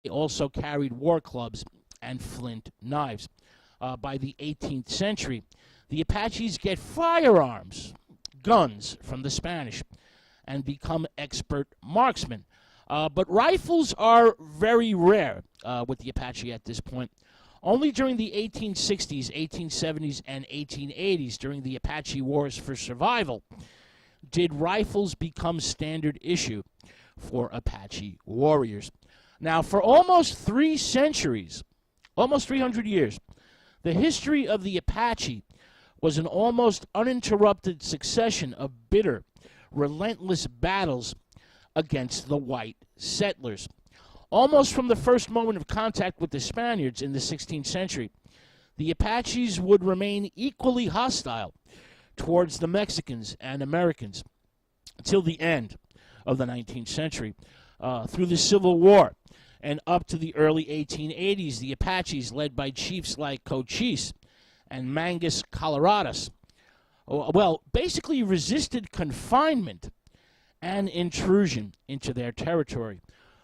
They also carried war clubs and flint knives. By the 18th century, the Apaches get firearms, guns from the Spanish, and become expert marksmen. But rifles are very rare with the Apache at this point. Only during the 1860s, 1870s, and 1880s, during the Apache Wars for Survival, did rifles become standard issue for Apache warriors. Now, for almost 3 centuries, almost 300 years, the history of the Apache was an almost uninterrupted succession of bitter, relentless battles against the white settlers. Almost from the first moment of contact with the Spaniards in the 16th century, the Apaches would remain equally hostile towards the Mexicans and Americans until the end of the 19th century. Through the Civil War and up to the early 1880s, the Apaches, led by chiefs like Cochise and Mangus Coloradas, basically resisted confinement and intrusion into their territory.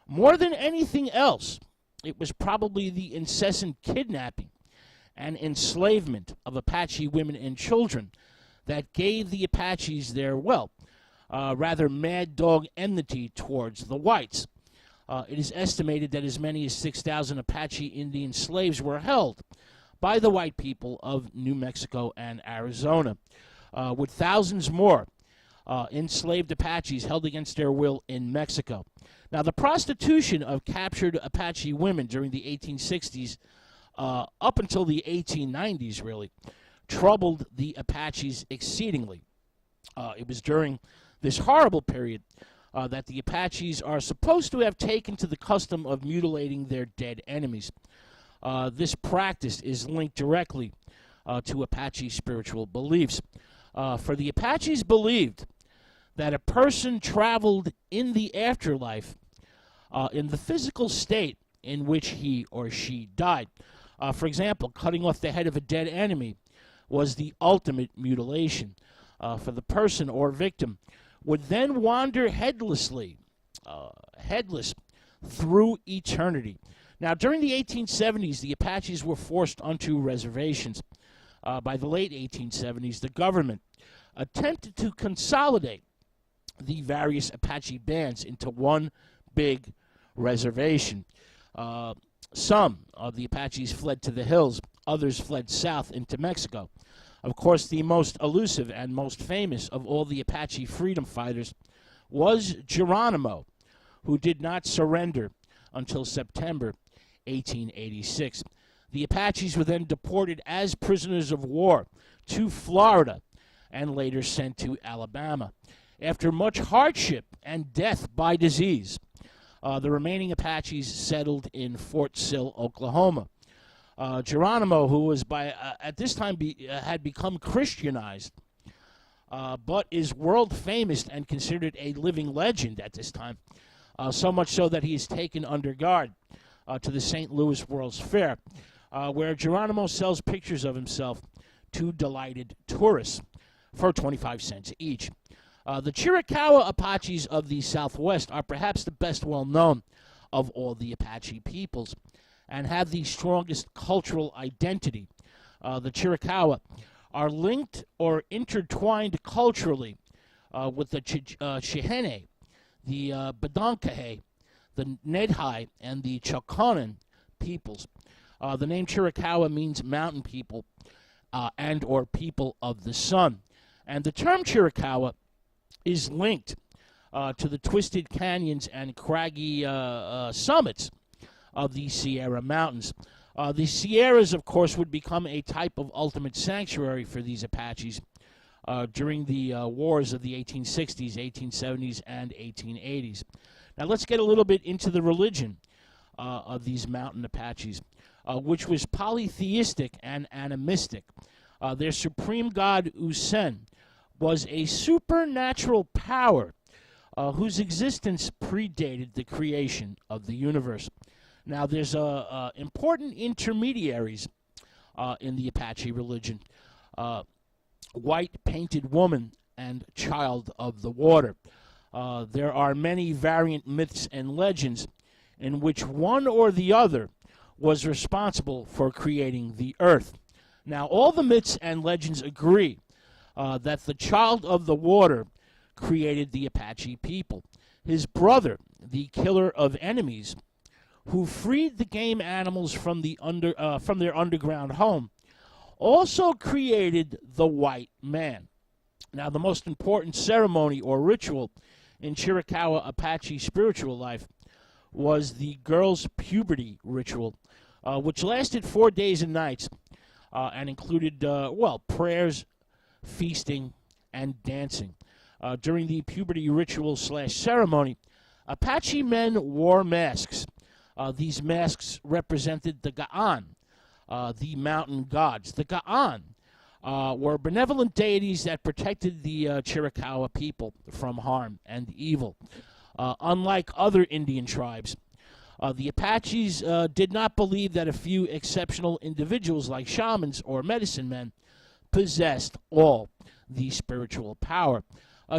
More than anything else, it was probably the incessant kidnapping and enslavement of Apache women and children that gave the Apaches their, rather mad dog enmity towards the whites. It is estimated that as many as 6,000 Apache Indian slaves were held by the white people of New Mexico and Arizona, with thousands more enslaved Apaches held against their will in Mexico. Now, the prostitution of captured Apache women during the 1860s up until the 1890s, really, troubled the Apaches exceedingly. It was during this horrible period that the Apaches are supposed to have taken to the custom of mutilating their dead enemies. This practice is linked directly to Apache spiritual beliefs. For the Apaches believed that a person traveled in the afterlife in the physical state in which he or she died. For example, cutting off the head of a dead enemy was the ultimate mutilation. For the person or victim would then wander headless through eternity. Now, during the 1870s, the Apaches were forced onto reservations. By the late 1870s, the government attempted to consolidate the various Apache bands into one big reservation. Some of the Apaches fled to the hills, others fled south into Mexico. Of course, the most elusive and most famous of all the Apache freedom fighters was Geronimo, who did not surrender until September 1886. The Apaches were then deported as prisoners of war to Florida and later sent to Alabama. After much hardship and death by disease, the remaining Apaches settled in Fort Sill, Oklahoma. Geronimo, who was at this time had become Christianized, but is world famous and considered a living legend at this time, so much so that he is taken under guard to the St. Louis World's Fair, where Geronimo sells pictures of himself to delighted tourists for 25 cents each. The Chiricahua Apaches of the Southwest are perhaps the best well-known of all the Apache peoples and have the strongest cultural identity. The Chiricahua are linked or intertwined culturally with the Chihene, the Badonkahe, the Nedhai, and the Chokonan peoples. The name Chiricahua means mountain people and or people of the sun. And the term Chiricahua is linked to the twisted canyons and craggy summits of the Sierra Mountains. The Sierras, of course, would become a type of ultimate sanctuary for these Apaches during the wars of the 1860s, 1870s, and 1880s. Now let's get a little bit into the religion of these mountain Apaches, which was polytheistic and animistic. Their supreme god, Usen, was a supernatural power whose existence predated the creation of the universe. Now, there's important intermediaries in the Apache religion. White painted woman and child of the water. There are many variant myths and legends in which one or the other was responsible for creating the earth. Now, all the myths and legends agree that the child of the water created the Apache people. His brother, the killer of enemies, who freed the game animals from their underground home, also created the white man. Now, the most important ceremony or ritual in Chiricahua Apache spiritual life was the girls' puberty ritual, which lasted 4 days and nights and included, prayers, feasting, and dancing. During the puberty ritual/ceremony, Apache men wore masks. These masks represented the Ga'an, the mountain gods. The Ga'an were benevolent deities that protected the Chiricahua people from harm and evil. Unlike other Indian tribes, the Apaches did not believe that a few exceptional individuals like shamans or medicine men possessed all the spiritual power.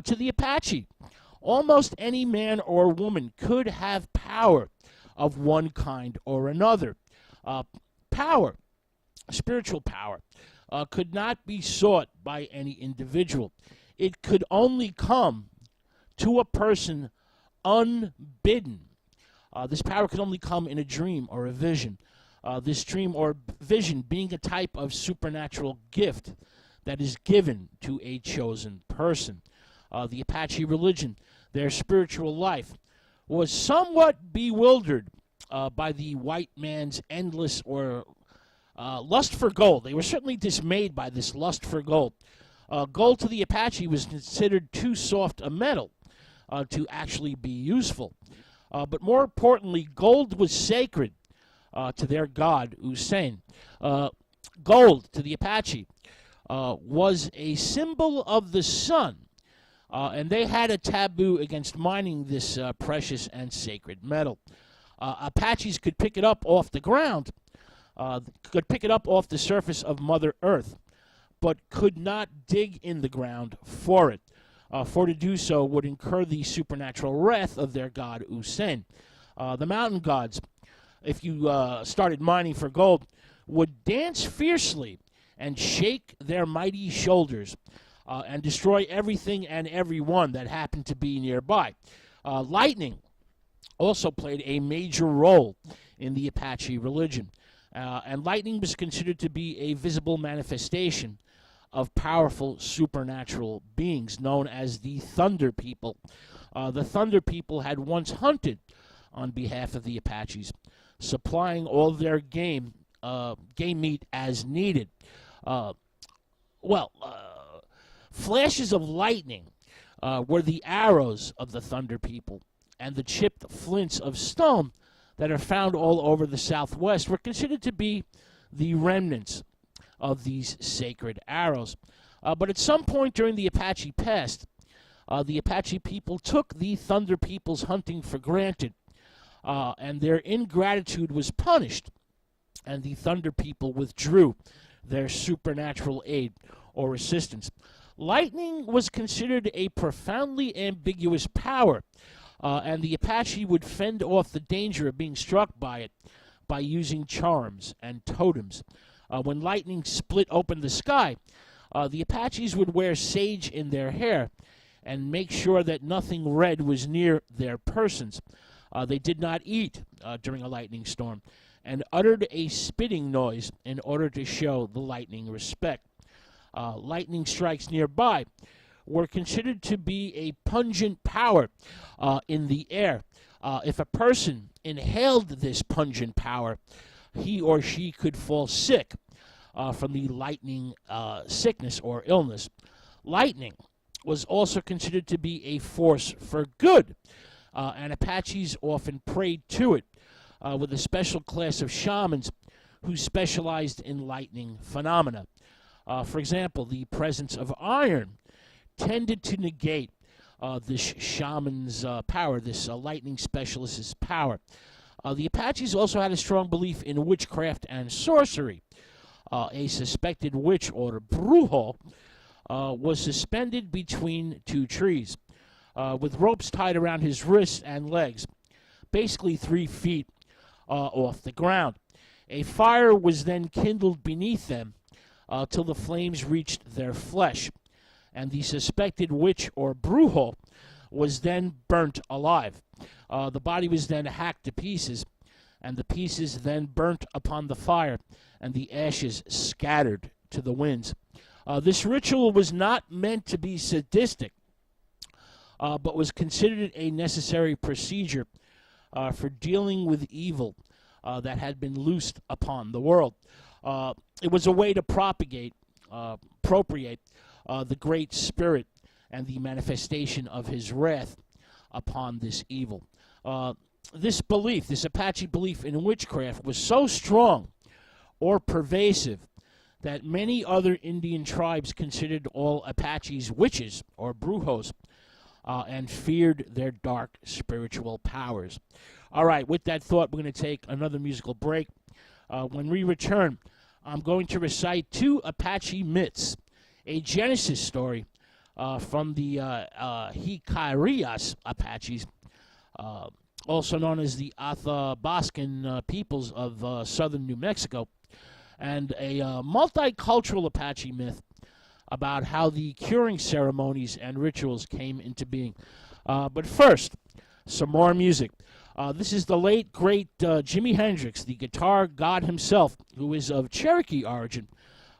To the Apache, almost any man or woman could have power of one kind or another. Power, spiritual power, could not be sought by any individual. It could only come to a person unbidden. This power could only come in a dream or a vision. This dream or vision being a type of supernatural gift that is given to a chosen person. The Apache religion, their spiritual life, was somewhat bewildered by the white man's endless or lust for gold. They were certainly dismayed by this lust for gold. Gold to the Apache was considered too soft a metal to actually be useful. But more importantly, gold was sacred to their god, Usain. Gold to the Apache was a symbol of the sun, and they had a taboo against mining this precious and sacred metal. Apaches could pick it up off the ground, could pick it up off the surface of Mother Earth, but could not dig in the ground for it. For to do so would incur the supernatural wrath of their god Usain. The mountain gods, if you started mining for gold, would dance fiercely and shake their mighty shoulders and destroy everything and everyone that happened to be nearby. Lightning also played a major role in the Apache religion, and lightning was considered to be a visible manifestation of powerful supernatural beings known as the Thunder People. The Thunder People had once hunted on behalf of the Apaches, supplying all their game meat as needed. Flashes of lightning were the arrows of the Thunder People, and the chipped flints of stone that are found all over the Southwest were considered to be the remnants of these sacred arrows. But at some point during the Apache past, the Apache people took the Thunder People's hunting for granted, and their ingratitude was punished, and the Thunder People withdrew their supernatural aid or assistance. Lightning was considered a profoundly ambiguous power, and the Apache would fend off the danger of being struck by it by using charms and totems. When lightning split open the sky, the Apaches would wear sage in their hair and make sure that nothing red was near their persons. They did not eat during a lightning storm and uttered a spitting noise in order to show the lightning respect. Lightning strikes nearby were considered to be a pungent power in the air. If a person inhaled this pungent power, he or she could fall sick from the lightning sickness or illness. Lightning was also considered to be a force for good, and Apaches often prayed to it with a special class of shamans who specialized in lightning phenomena. For example, the presence of iron tended to negate this shaman's power, this lightning specialist's power. The Apaches also had a strong belief in witchcraft and sorcery. A suspected witch, or brujo, was suspended between two trees with ropes tied around his wrists and legs. basically 3 feet off the ground. A fire was then kindled beneath them till the flames reached their flesh, and the suspected witch or brujo was then burnt alive. The body was then hacked to pieces, and the pieces then burnt upon the fire, and the ashes scattered to the winds. This ritual was not meant to be sadistic, but was considered a necessary procedure for dealing with evil that had been loosed upon the world. It was a way to appropriate the Great Spirit and the manifestation of his wrath upon this evil. This belief, this Apache belief in witchcraft, was so strong or pervasive that many other Indian tribes considered all Apaches witches or brujos and feared their dark spiritual powers. All right, with that thought, we're going to take another musical break. When we return, I'm going to recite 2 Apache myths, a Genesis story from the Hikarias Apaches, also known as the Athabascan peoples of southern New Mexico, and a multicultural Apache myth about how the curing ceremonies and rituals came into being. But first, some more music. This is the late, great Jimi Hendrix, the guitar god himself, who is of Cherokee origin,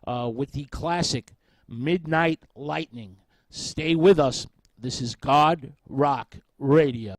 with the classic Midnight Lightning. Stay with us. This is God Rock Radio.